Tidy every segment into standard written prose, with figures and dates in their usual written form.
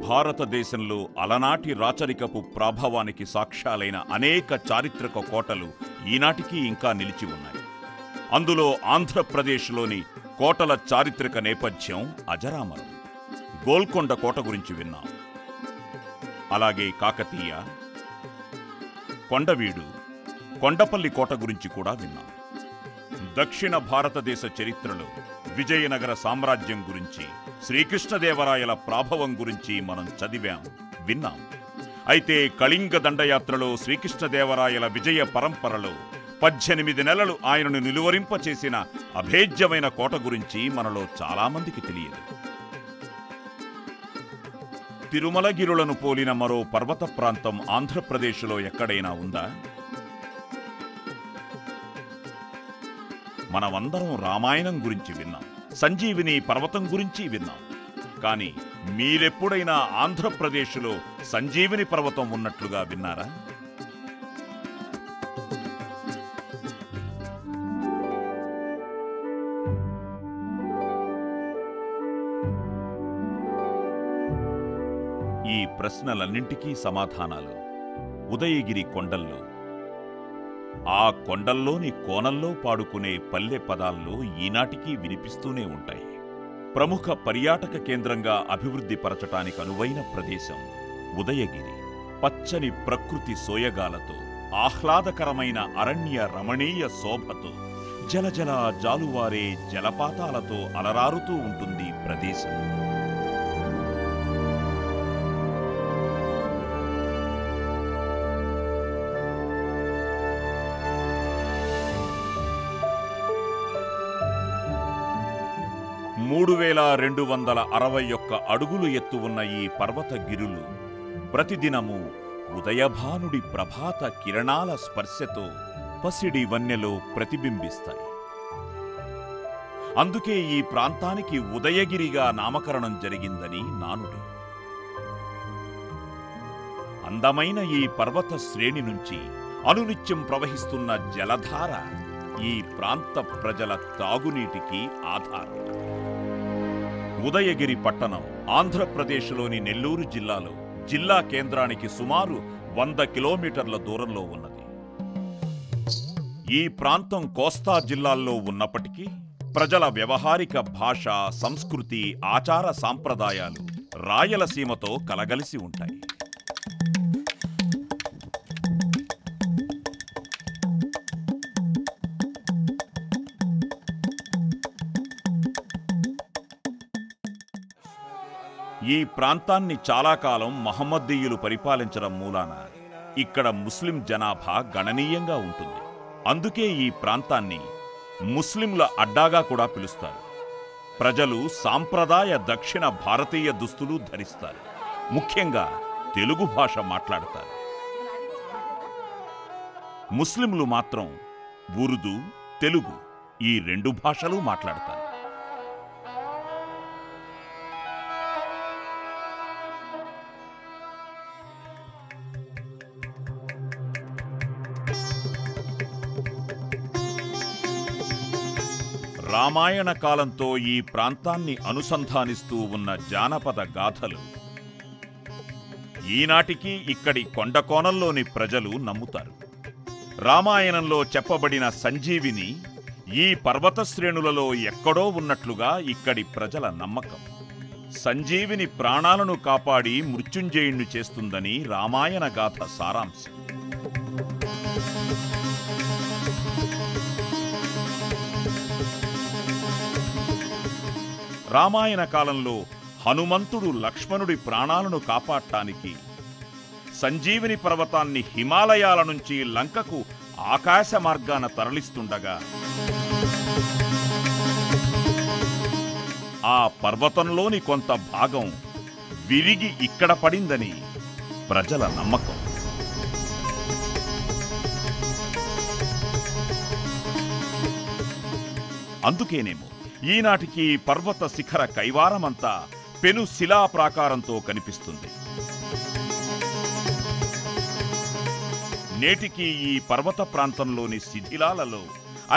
భారతదేశంలో అలనాటి రాచరికపు ప్రాభవానికి సాక్ష్యాలైన అనేక చారిత్రక కోటలు ఈనాటికి ఇంకా నిలిచి ఉన్నాయి. అందులో ఆంధ్రప్రదేశ్లోని కోటల చారిత్రక నేపథ్యం అజరామరం. గోల్కొండ కోట గురించి విన్నాం. అలాగే కాకతీయ, కొండవీడు, కొండపల్లి కోట గురించి కూడా విన్నాం. దక్షిణ భారతదేశ చరిత్రలో విజయనగర సామ్రాజ్యం గురించి, శ్రీకృష్ణదేవరాయల ప్రాభవం గురించి మనం చదివాం, విన్నాం. అయితే కళింగ దండయాత్రలో శ్రీకృష్ణదేవరాయల విజయ పరంపరలో 18 నెలలు ఆయనను నిలువరింపచేసిన అభేద్యమైన కోట గురించి మనలో చాలామందికి తెలియదు. తిరుమలగిరులను పోలిన మరో పర్వత ప్రాంతం ఆంధ్రప్రదేశ్లో ఎక్కడైనా ఉందా? మనమందరం రామాయణం గురించి విన్నాం, సంజీవిని పర్వతం గురించి విన్నాం. కానీ మీరెప్పుడైనా ఆంధ్రప్రదేశ్లో సంజీవిని పర్వతం ఉన్నట్లుగా విన్నారా? ఈ ప్రశ్నలన్నింటికీ సమాధానాలు ఉదయగిరి కొండల్లో, ఆ కొండల్లోని కోనల్లో పాడుకునే పల్లె పదాల్లో ఈనాటికి వినిపిస్తూనే ఉంటాయి. ప్రముఖ పర్యాటక కేంద్రంగా అభివృద్ధి పరచటానికి అనువైన ప్రదేశం ఉదయగిరి. పచ్చని ప్రకృతి సోయగాలతో, ఆహ్లాదకరమైన అరణ్య రమణీయ శోభతో, జలజల జాలువారే జలపాతాలతో అలరారుతూ ఉంటుంది ప్రదేశం. (3261 అడుగులు ఎత్తు ఉన్న ఈ పర్వతగిరులు ప్రతిదినము ఉదయభానుడి ప్రభాత కిరణాల స్పర్శతో పసిడి వన్నెలో ప్రతిబింబిస్తాయి. అందుకే ఈ ప్రాంతానికి ఉదయగిరిగా నామకరణం జరిగిందని నానుడి. అందమైన ఈ పర్వత శ్రేణి నుంచి అనునిత్యం ప్రవహిస్తున్న జలధార ఈ ప్రాంత ప్రజల తాగునీటికి ఆధారం. ఉదయగిరి పట్టణం ఆంధ్రప్రదేశ్లోని నెల్లూరు జిల్లాలో జిల్లా కేంద్రానికి సుమారు 100 కిలోమీటర్ల దూరంలో ఉన్నది. ఈ ప్రాంతం కోస్తా జిల్లాల్లో ఉన్నప్పటికీ ప్రజల వ్యవహారిక భాష, సంస్కృతి, ఆచార సాంప్రదాయాలు రాయలసీమతో కలగలిసి ఉంటాయి. ఈ ప్రాంతాన్ని చాలా కాలం మహమ్మదీయులు పరిపాలించడం మూలాన ఇక్కడ ముస్లిం జనాభా గణనీయంగా ఉంటుంది. అందుకే ఈ ప్రాంతాన్ని ముస్లింల అడ్డాగా కూడా పిలుస్తారు. ప్రజలు సాంప్రదాయ దక్షిణ భారతీయ దుస్తులు ధరిస్తారు. ముఖ్యంగా తెలుగు భాష మాట్లాడతారు. ముస్లింలు మాత్రం ఉర్దూ, తెలుగు ఈ 2 భాషలు మాట్లాడతారు. రామాయణ కాలంతో ఈ ప్రాంతాన్ని అనుసంధానిస్తూ ఉన్న జానపద గాథలు ఈనాటికి ఇక్కడి కొండకోణంలోని ప్రజలు నమ్ముతారు. రామాయణంలో చెప్పబడిన సంజీవిని ఈ పర్వత శ్రేణులలో ఎక్కడో ఉన్నట్లుగా ఇక్కడి ప్రజల నమ్మకం. సంజీవిని ప్రాణాలను కాపాడి మృత్యుంజయుణ్ణి చేస్తుందని రామాయణ గాథ సారాంశం. రామాయణ కాలంలో హనుమంతుడు లక్ష్మణుడి ప్రాణాలను కాపాడటానికి సంజీవిని పర్వతాన్ని హిమాలయాల నుంచి లంకకు ఆకాశ మార్గాన తరలిస్తుండగా ఆ పర్వతంలోని కొంత భాగం విరిగి ఇక్కడ పడిందని ప్రజల నమ్మకం. అందుకేనేమో ఈనాటికి పర్వత శిఖర కైవారమంతా పెను శిలా ప్రాకారంతో కనిపిస్తుంది. నేటికి ఈ పర్వత ప్రాంతంలోని శిథిలాలలో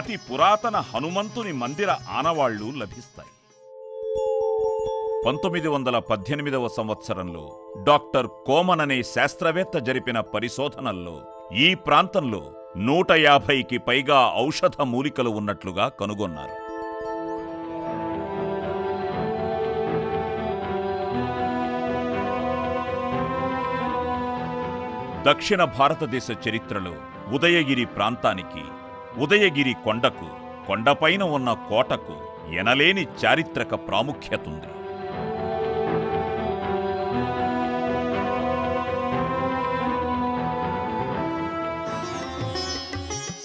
అతి పురాతన హనుమంతుని మందిర ఆనవాళ్లు లభిస్తాయి. 1918వ సంవత్సరంలో డాక్టర్ కోమన్ అనే శాస్త్రవేత్త జరిపిన పరిశోధనల్లో ఈ ప్రాంతంలో 150కి పైగా ఔషధ మూలికలు ఉన్నట్లుగా కనుగొన్నారు. దక్షిణ భారతదేశ చరిత్రలో ఉదయగిరి ప్రాంతానికి, ఉదయగిరి కొండకు, కొండపైన ఉన్న కోటకు ఎనలేని చారిత్రక ప్రాముఖ్యతుంది.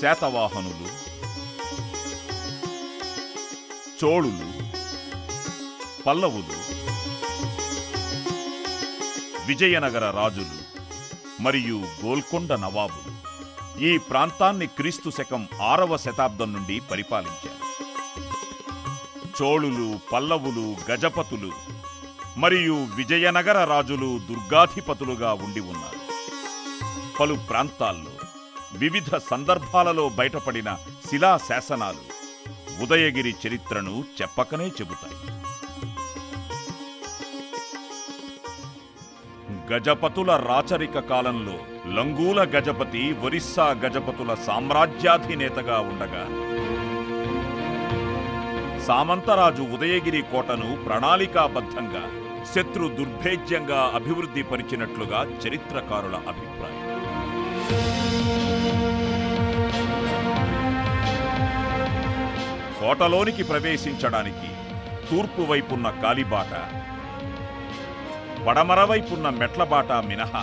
శాతవాహనులు, చోళులు, పల్లవులు, విజయనగర రాజులు మరియు గోల్కొండ నవాబులు ఈ ప్రాంతాన్ని క్రీస్తు శకం 6వ శతాబ్దం నుండి పరిపాలించారు. చోళులు, పల్లవులు, గజపతులు మరియు విజయనగర రాజులు దుర్గాధిపతులుగా ఉండి ఉన్నారు. పలు ప్రాంతాల్లో వివిధ సందర్భాలలో బయటపడిన శిలా శాసనాలు ఉదయగిరి చరిత్రను చెప్పకనే చెబుతాయి. గజపతుల రాచరిక కాలంలో లంగూల గజపతి ఒరిస్సా గజపతుల సామ్రాజ్యాధినేతగా ఉండగా సామంతరాజు ఉదయగిరి కోటను ప్రణాళికాబద్ధంగా శత్రు దుర్భేద్యంగా అభివృద్ధి పరిచినట్లుగా చరిత్రకారుల అభిప్రాయం. కోటలోనికి ప్రవేశించడానికి తూర్పు వైపున్న కాలిబాట, పడమరవైపున్న మెట్లబాట మినహా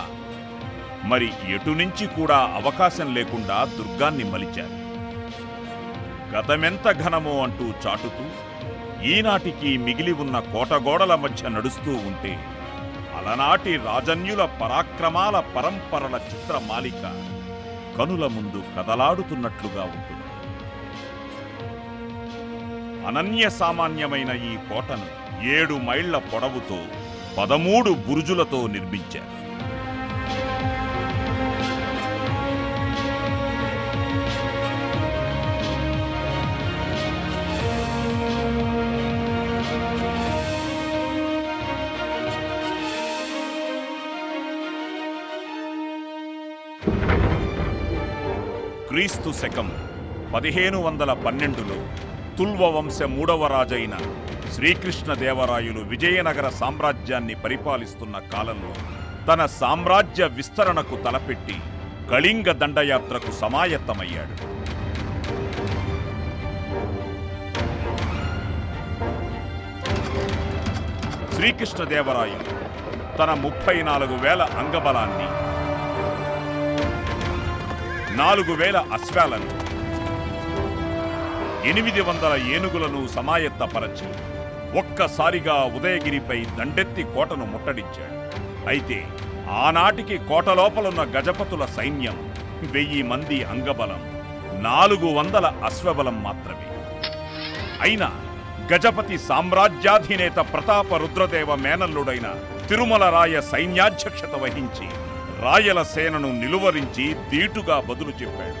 మరి ఎటునుంచి కూడా అవకాశం లేకుండా దుర్గాన్ని మలిచారు. గతమెంత ఘనమో అంటూ చాటుతూ ఈనాటికి మిగిలి ఉన్న కోటగోడల మధ్య నడుస్తూ ఉంటే అలనాటి రాజన్యుల పరాక్రమాల పరంపరల చిత్రమాలిక కనుల ముందు కదలాడుతున్నట్లుగా ఉంటుంది. అనన్య సామాన్యమైన ఈ కోటను 7 మైళ్ల పొడవుతో 13 బురుజులతో నిర్మించారు. క్రీస్తు శకం 1512లో తుల్వ వంశ 3వ రాజైన శ్రీకృష్ణదేవరాయలు విజయనగర సామ్రాజ్యాన్ని పరిపాలిస్తున్న కాలంలో తన సామ్రాజ్య విస్తరణకు తలపెట్టి కళింగ దండయాత్రకు సమాయత్తమయ్యాడు. శ్రీకృష్ణదేవరాయలు తన 34,000 అంగబలాన్ని, 4,000 అశ్వాలను, 800 ఏనుగులను సమాయత్తపరచి ఒక్కసారిగా ఉదయగిరిపై దండెత్తి కోటను ముట్టడించాడు. అయితే ఆనాటికి కోట లోపలున్న గజపతుల సైన్యం 1000 మంది అంగబలం, 400 అశ్వబలం మాత్రమే. అయినా గజపతి సామ్రాజ్యాధినేత ప్రతాప రుద్రదేవ మేనల్లుడైన తిరుమల రాయ సైన్యాధ్యక్షత వహించి రాయల సేనను నిలువరించి ధీటుగా బదులు చెప్పాడు.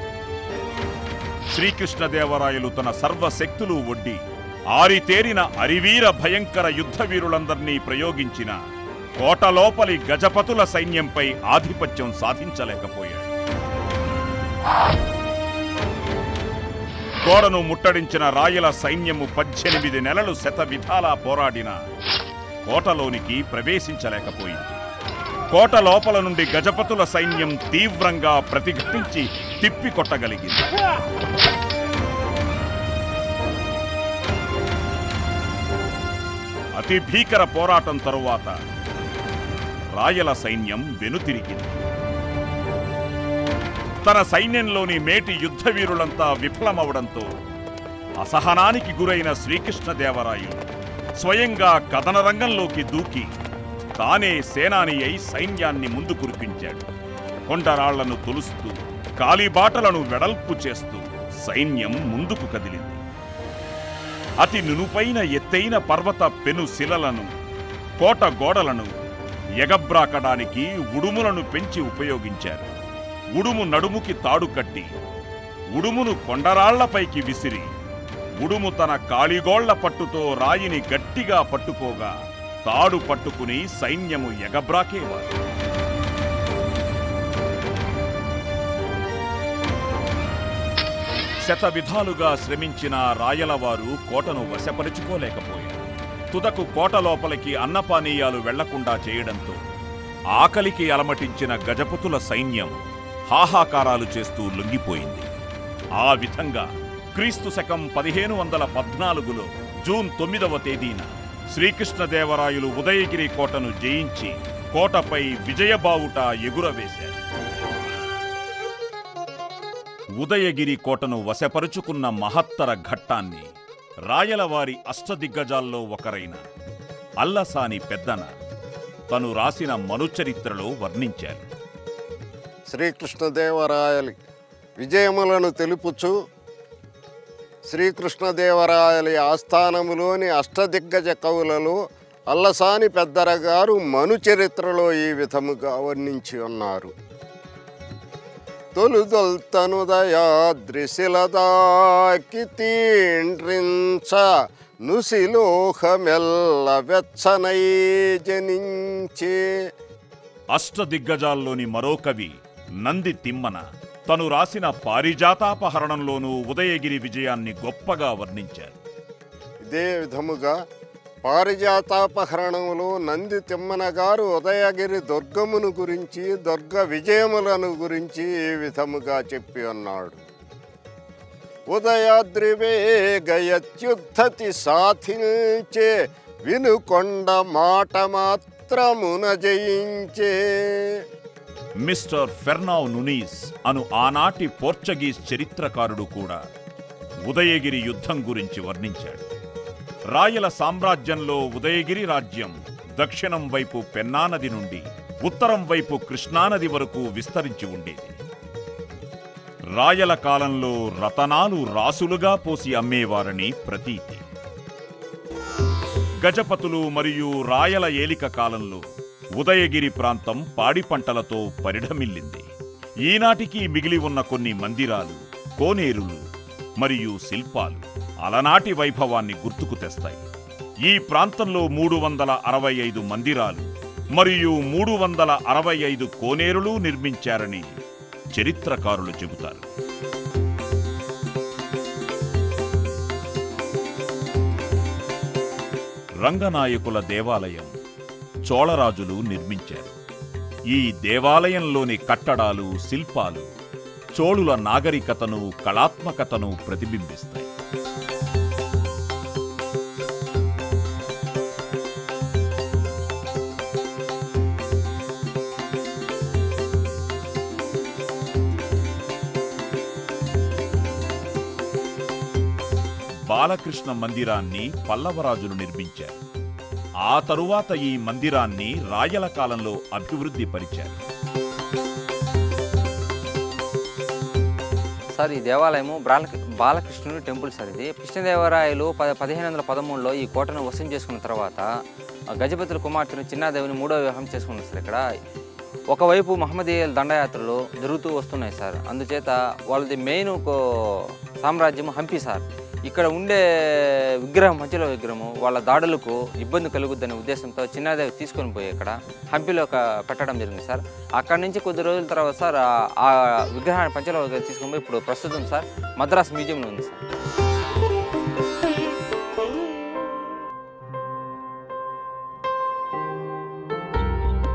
శ్రీకృష్ణదేవరాయలు తన సర్వశక్తులు ఒడ్డి ఆరితేరిన అరివీర భయంకర యుద్ధవీరులందర్నీ ప్రయోగించిన కోటలోపలి గజపతుల సైన్యంపై ఆధిపత్యం సాధించలేకపోయాడు. గోడను ముట్టడించిన రాయల సైన్యము 18 నెలలు శతవిధాలా పోరాడినా కోటలోనికి ప్రవేశించలేకపోయింది. కోట లోపల నుండి గజపతుల సైన్యం తీవ్రంగా ప్రతిఘటించి తిప్పికొట్టగలిగింది. అతి భీకర పోరాటం తరువాత రాయల సైన్యం వెనుతిరిగింది. తన సైన్యంలోని మేటి యుద్ధవీరులంతా విఫలమవడంతో అసహనానికి గురైన శ్రీకృష్ణదేవరాయలు స్వయంగా కథన రంగంలోకి దూకి తానే సేనాని అయి సైన్యాన్ని ముందు కురిపించాడు. కొండరాళ్లను తొలుస్తూ కాలిబాటలను వెడల్పు చేస్తూ సైన్యం ముందుకు కదిలింది. అతి నునుపైన ఎత్తైన పర్వత పెను శిలలను, కోట గోడలను ఎగబ్రాకడానికి ఉడుములను పెంచి ఉపయోగించారు. ఉడుము నడుముకి తాడు కట్టి ఉడుమును కొండరాళ్లపైకి విసిరి ఉడుము తన కాలిగోళ్ల పట్టుతో రాయిని గట్టిగా పట్టుకోగా తాడు పట్టుకుని సైన్యము ఎగబ్రాకేవారు. శతవిధాలుగా శ్రమించిన రాయలవారు కోటను వశపరుచుకోలేకపోయారు. తుదకు కోట లోపలికి అన్నపానీయాలు వెళ్లకుండా చేయడంతో ఆకలికి అలమటించిన గజపతుల సైన్యం హాహాకారాలు చేస్తూ లొంగిపోయింది. ఆ విధంగా క్రీస్తు శకం 1514లో జూన్ 9వ తేదీన శ్రీకృష్ణదేవరాయలు ఉదయగిరి కోటను జయించి కోటపై విజయబావుట ఎగురవేశారు. ఉదయగిరి కోటను వశపరుచుకున్న మహత్తర ఘట్టాన్ని రాయలవారి అష్టదిగ్గజాల్లో ఒకరైన అల్లసాని పెద్దన తను రాసిన మనుచరిత్రలో వర్ణించారు. శ్రీకృష్ణదేవరాయలి విజయములను తెలుపుచు శ్రీకృష్ణదేవరాయలి ఆస్థానములోని అష్టదిగ్గజ కవులలో అల్లసాని పెద్దర గారు మనుచరిత్రలో ఈ విధముగా వర్ణించి ఉన్నారు. తొలుదొల్తనుదయాద్రిశిలదాకి తీండ్రించ నుసిలోహమెల్ల వెచ్చనై జనించే. అష్టదిగ్గజాల్లోని మరో కవి నంది తిమ్మన తను రాసిన పారిజాతాపహరణంలోనూ ఉదయగిరి విజయాన్ని గొప్పగా వర్ణించారు. ఇదే విధముగా పారిజాతాపహరణంలో నంది తిమ్మన గారు ఉదయగిరి దుర్గమును గురించి, దుర్గ విజయములను గురించి ఈ విధముగా చెప్పి ఉన్నాడు. ఉదయాద్రివేగయత్యుద్ధతి సాధించే వినుకొండ మాట మాత్రమున జయించే. మిస్టర్ ఫెర్నావ్ నునీస్ అను ఆనాటి పోర్చుగీస్ చరిత్రకారుడు కూడా ఉదయగిరి యుద్ధం గురించి వర్ణించాడు. రాయల సామ్రాజ్యంలో ఉదయగిరి రాజ్యం దక్షిణం వైపు పెన్నానది నుండి ఉత్తరం వైపు కృష్ణానది వరకు విస్తరించి ఉండేది. రాయల కాలంలో రతనాలు రాసులుగా పోసి అమ్మేవారని ప్రతీతి. గజపతులు మరియు రాయల ఏలిక కాలంలో ఉదయగిరి ప్రాంతం పాడి పంటలతో పరిఢమిల్లింది. ఈనాటికి మిగిలి ఉన్న కొన్ని మందిరాలు, కోనేరులు మరియు శిల్పాలు అలనాటి వైభవాన్ని గుర్తుకు తెస్తాయి. ఈ ప్రాంతంలో 365 మందిరాలు మరియు 365 కోనేరులు నిర్మించారని చరిత్రకారులు చెబుతారు. రంగనాయకుల దేవాలయం చోళరాజులు నిర్మించారు. ఈ దేవాలయంలోని కట్టడాలు, శిల్పాలు చోళుల నాగరికతను, కళాత్మకతను ప్రతిబింబిస్తాయి. బాలకృష్ణ మందిరాన్ని పల్లవరాజులు నిర్మించారు. ఆ తరువాత ఈ మందిరాన్ని రాయల కాలంలో అభివృద్ధి పరిచారు. సార్ ఈ దేవాలయము బాలకృష్ణుని టెంపుల్ సార్. ఇది కృష్ణదేవరాయలు 1513లో ఈ కోటను వశం చేసుకున్న తర్వాత గజపతుల కుమార్తెను చిన్నాదేవిని 3వ వివాహం చేసుకున్నారు సార్. ఇక్కడ ఒకవైపు మహమ్మదీయుల దండయాత్రలు జరుగుతూ వస్తున్నాయి సార్. అందుచేత వాళ్ళది మెయిన్ సామ్రాజ్యం హంపి సార్. ఇక్కడ ఉండే విగ్రహం, మధ్యలో విగ్రహము వాళ్ళ దాడులకు ఇబ్బంది కలుగుద్దనే ఉద్దేశంతో చిన్నాదేవి తీసుకొని పోయి ఇక్కడ హంపిలో పెట్టడం జరిగింది సార్. అక్కడి నుంచి కొద్ది రోజుల తర్వాత సార్ ఆ విగ్రహాన్ని పంచలో తీసుకొని పోయి ఇప్పుడు ప్రస్తుతం సార్ మద్రాస్ మ్యూజియంలో ఉంది సార్.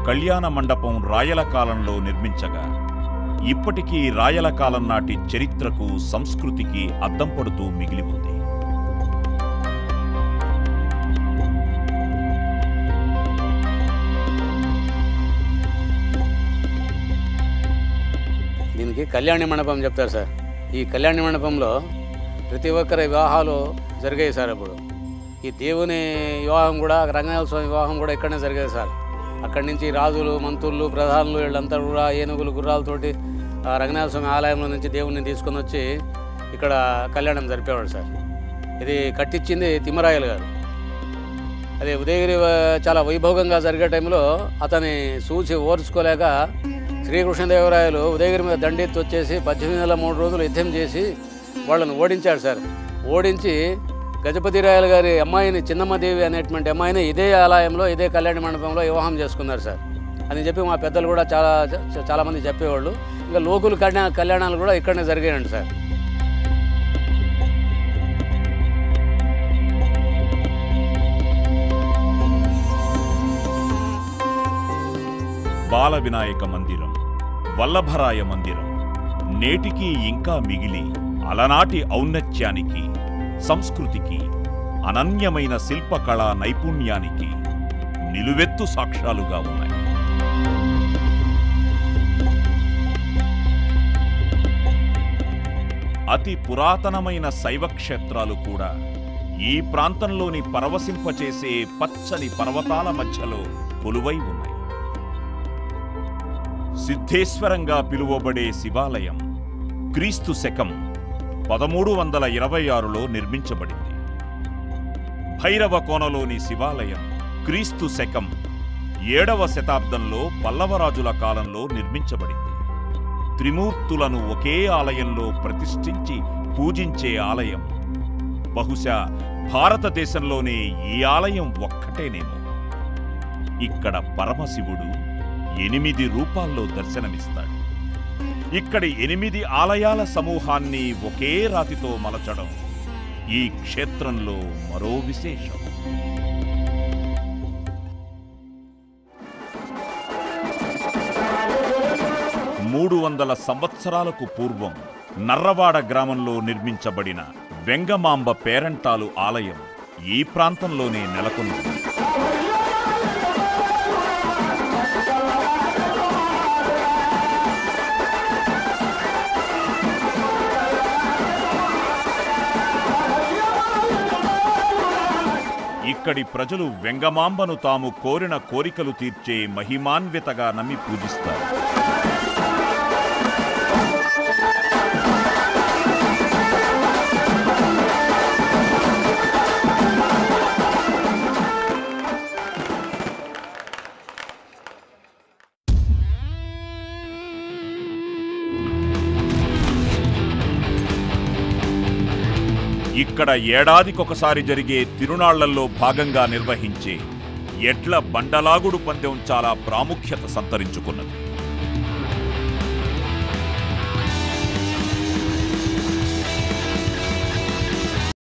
కళ్యాణ మండపం రాయల కాలంలో నిర్మించగా ఇప్పటికీ రాయల కాలం నాటి చరిత్రకు, సంస్కృతికి అద్దం పడుతూ మిగిలి ఉంది. దీనికి కళ్యాణ మండపం చెప్తారు సార్. ఈ కళ్యాణ మండపంలో ప్రతి ఒక్కరి వివాహాలు జరిగాయి సార్. అప్పుడు ఈ దేవుని వివాహం కూడా, రంగనాథ స్వామి వివాహం కూడా ఇక్కడనే జరిగాయి సార్. అక్కడి నుంచి రాజులు, మంత్రులు, ప్రధానులు వీళ్ళంతా కూడా ఏనుగులు, గుర్రాలతోటి రంగనాథ స్వామి ఆలయంలో నుంచి దేవుడిని తీసుకొని వచ్చి ఇక్కడ కళ్యాణం జరిపేవాడు సార్. ఇది కట్టించింది తిమ్మరాయలు గారు. అదే ఉదయగిరి చాలా వైభవంగా జరిగే టైంలో అతని చూసి ఓర్చుకోలేక శ్రీకృష్ణదేవరాయలు ఉదయగిరి మీద దండెత్తి వచ్చేసి 1803 రోజులు యుద్ధం చేసి వాళ్ళను ఓడించాడు సార్. ఓడించి గజపతి రాయలు గారి అమ్మాయిని చిన్నమ్మదేవి అనేటువంటి అమ్మాయిని ఇదే ఆలయంలో ఇదే కళ్యాణ మండపంలో వివాహం చేసుకున్నారు సార్ అని చెప్పి మా పెద్దలు కూడా చాలామంది చెప్పేవాళ్ళు. ఇంకా లోకుల కళ్యాణాలు కూడా ఇక్కడనే జరిగాయండి సార్. బాల వినాయక మందిరం, వల్లభరాయ మందిరం నేటికీ ఇంకా మిగిలి అలనాటి ఔన్నత్యానికి, సంస్కృతికి, అనన్యమైన శిల్పకళా నైపుణ్యానికి నిలువెత్తు సాక్ష్యాలుగా ఉన్నాయి. అతి పురాతనమైన శైవ క్షేత్రాలు కూడా ఈ ప్రాంతంలోని పరవశింపచేసే పచ్చని పర్వతాల మధ్యలో కొలువై ఉన్నాయి. సిద్ధేశ్వరంగా పిలువబడే శివాలయం క్రీస్తు శకం 1326లో నిర్మించబడింది. భైరవ కోనలోని శివాలయం క్రీస్తు శకం 7వ శతాబ్దంలో పల్లవరాజుల కాలంలో నిర్మించబడింది. త్రిమూర్తులను ఒకే ఆలయంలో ప్రతిష్ఠించి పూజించే ఆలయం బహుశా భారతదేశంలోనే ఈ ఆలయం ఒక్కటేనేమో. ఇక్కడ పరమశివుడు 8 రూపాల్లో దర్శనమిస్తాడు. ఇక్కడి 8 ఆలయాల సమూహాన్ని ఒకే రాతితో మలచడం ఈ క్షేత్రంలో మరో విశేషం. 300 సంవత్సరాలకు పూర్వం నర్రవాడ గ్రామంలో నిర్మించబడిన వెంగమాంబ పేరంటాలు ఆలయం ఈ ప్రాంతంలోనే నెలకొంది. ఇక్కడి ప్రజలు వెంగమాంబను తాము కోరిన కోరికలు తీర్చే మహిమాన్వితగా నమ్మి పూజిస్తారు. ఇక్కడ ఏడాదికొకసారి జరిగే తిరునాళ్లలో భాగంగా నిర్వహించే ఎడ్ల బండలాగుడు పందెం చాలా ప్రాముఖ్యత సంతరించుకున్నది.